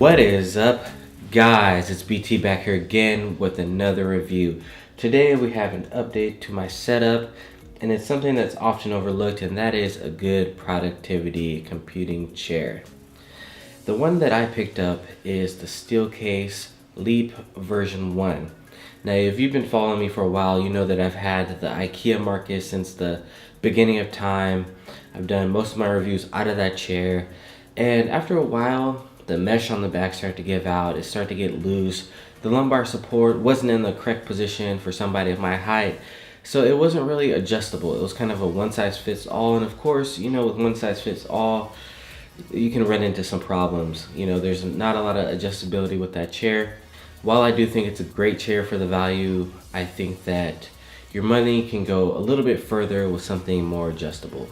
What is up, guys? It's BT back here again with another review. Today we have an update to my setup, and it's something that's often overlooked, and that is a good productivity computing chair. The one that I picked up is the Steelcase Leap version 1. Now, if you've been following me for a while, you know that I've had the IKEA market since the beginning of time. I've done most of my reviews out of that chair, and after a while, the mesh on the back started to give out. It started to get loose. The lumbar support wasn't in the correct position for somebody of my height, so it wasn't really adjustable. It was kind of a one-size-fits-all, and of course, you know, with one-size-fits-all, you can run into some problems. You know, there's not a lot of adjustability with that chair. While I do think it's a great chair for the value, I think that your money can go a little bit further with something more adjustable.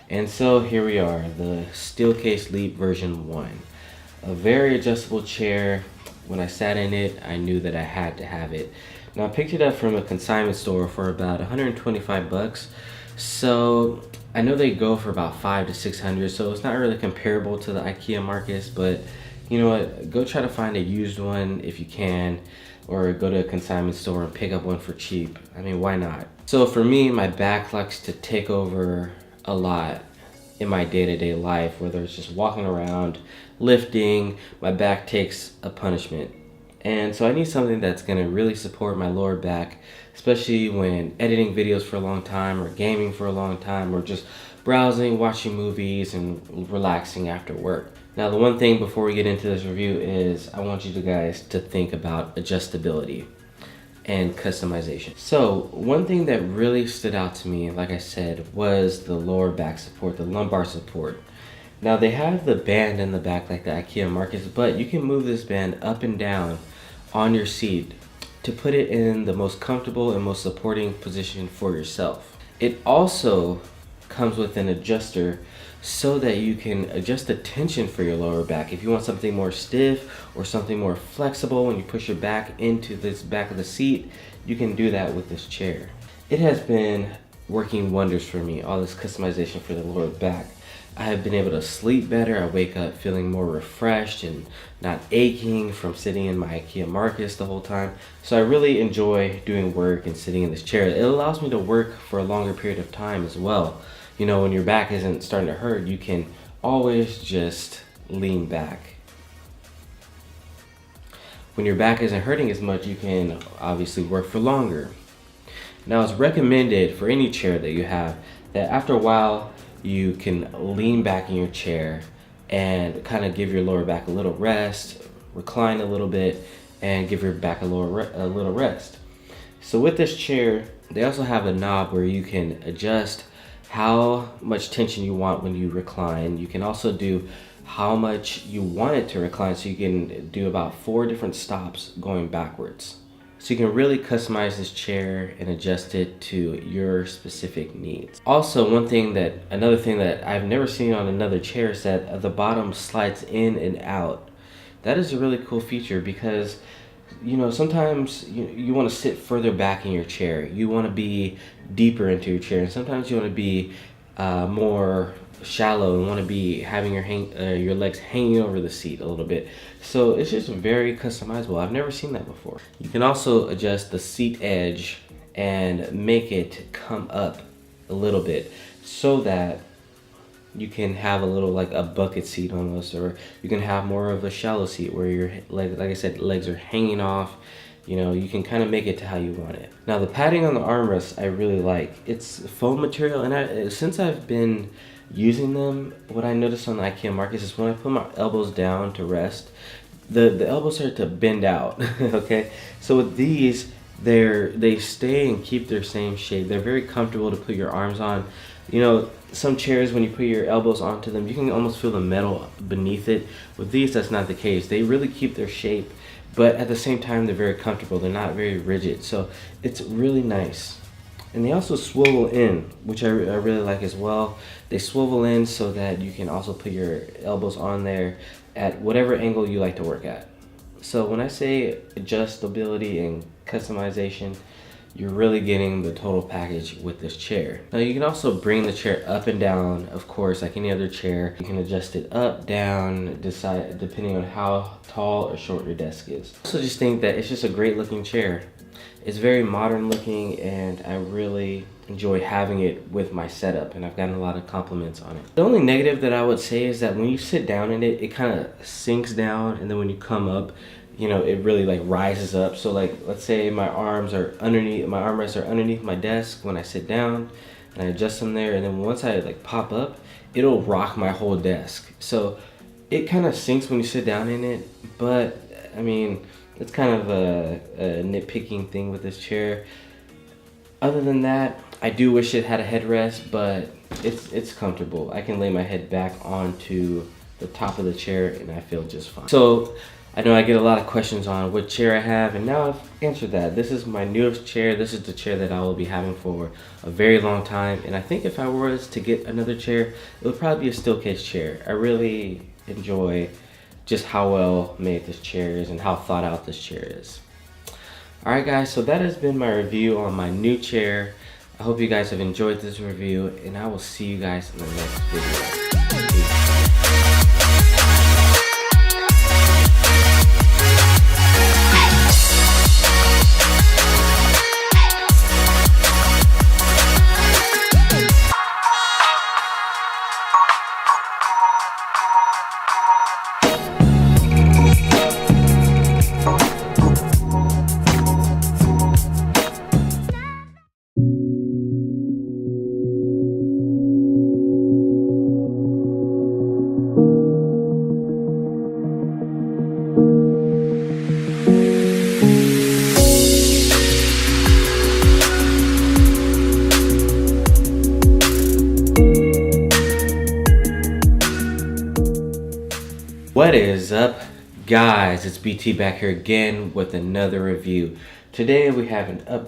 And so here we are, the Steelcase Leap version 1. A very adjustable chair. When I sat in it, I knew that I had to have it. Now, I picked it up from a consignment store for about 125 bucks. So I know they go for about 500 to 600, so it's not really comparable to the IKEA markets, but you know what, go try to find a used one if you can, or go to a consignment store and pick up one for cheap. I mean, why not? So for me, my back likes to take over a lot in my day-to-day life, whether it's just walking around, lifting. My back takes a punishment, and so I need something that's going to really support my lower back, especially when editing videos for a long time, or gaming for a long time, or just browsing, watching movies, and relaxing after work. Now, the one thing before we get into this review is I want you guys to think about adjustability and customization. So one thing that really stood out to me, like I said, was the lower back support, the lumbar support. Now, they have the band in the back like the IKEA markets, but you can move this band up and down on your seat to put it in the most comfortable and most supporting position for yourself. It also comes with an adjuster so that you can adjust the tension for your lower back. If you want something more stiff or something more flexible when you push your back into this back of the seat, you can do that with this chair. It has been working wonders for me, all this customization for the lower back. I have been able to sleep better. I wake up feeling more refreshed and not aching from sitting in my IKEA markets the whole time. So I really enjoy doing work and sitting in this chair. It allows me to work for a longer period of time as well. You know, when your back isn't starting to hurt, you can always just lean back. When your back isn't hurting as much, you can obviously work for longer. Now, it's recommended for any chair that you have that after a while, you can lean back in your chair and kind of give your lower back a little rest, recline a little bit, and give your back a little rest. So with this chair, they also have a knob where you can adjust how much tension you want when you recline. You can also do how much you want it to recline, so you can do about 4 different stops going backwards. So you can really customize this chair and adjust it to your specific needs. Also, another thing that I've never seen on another chair is that the bottom slides in and out. That is a really cool feature because, you know, sometimes you want to sit further back in your chair. You want to be deeper into your chair, and sometimes you want to be more shallow and want to be having your legs hanging over the seat a little bit. So it's just very customizable. I've never seen that before. You can also adjust the seat edge and make it come up a little bit so that you can have a little like a bucket seat almost, or you can have more of a shallow seat where your legs, like I said, legs are hanging off. You know, you can kind of make it to how you want it. Now, the padding on the armrest I really like. It's foam material, and since I've been using them, what I noticed on the IKEA markets is when I put my elbows down to rest, the elbows start to bend out. Okay, so with these, they stay and keep their same shape. They're very comfortable to put your arms on. You know, some chairs, when you put your elbows onto them, you can almost feel the metal beneath it. With these, that's not the case. They really keep their shape, but at the same time, they're very comfortable. They're not very rigid, so it's really nice. And they also swivel in, which I really like as well. They swivel in so that you can also put your elbows on there at whatever angle you like to work at. So when I say adjustability and customization, you're really getting the total package with this chair. Now you can also bring the chair up and down, of course, like any other chair. You can adjust it up, down, decide depending on how tall or short your desk is. I also just think that it's just a great looking chair. It's very modern looking, and I really enjoy having it with my setup, and I've gotten a lot of compliments on it. The only negative that I would say is that when you sit down in it, it kind of sinks down, and then when you come up, you know, it really like rises up. So like, let's say my armrests are underneath my desk when I sit down, and I adjust them there, and then once I like pop up, it'll rock my whole desk. So it kind of sinks when you sit down in it, but I mean, it's kind of a nitpicking thing with this chair. Other than that, I do wish it had a headrest, but it's comfortable. I can lay my head back onto the top of the chair and I feel just fine. So I know I get a lot of questions on what chair I have, and now I've answered that. This is my newest chair. This is the chair that I will be having for a very long time, and I think if I was to get another chair, it would probably be a Steelcase chair. I really enjoy just how well made this chair is and how thought out this chair is. Alright guys, so that has been my review on my new chair. I hope you guys have enjoyed this review, and I will see you guys in the next video. Peace. What is up, guys? It's BT back here again with another review. Today we have an update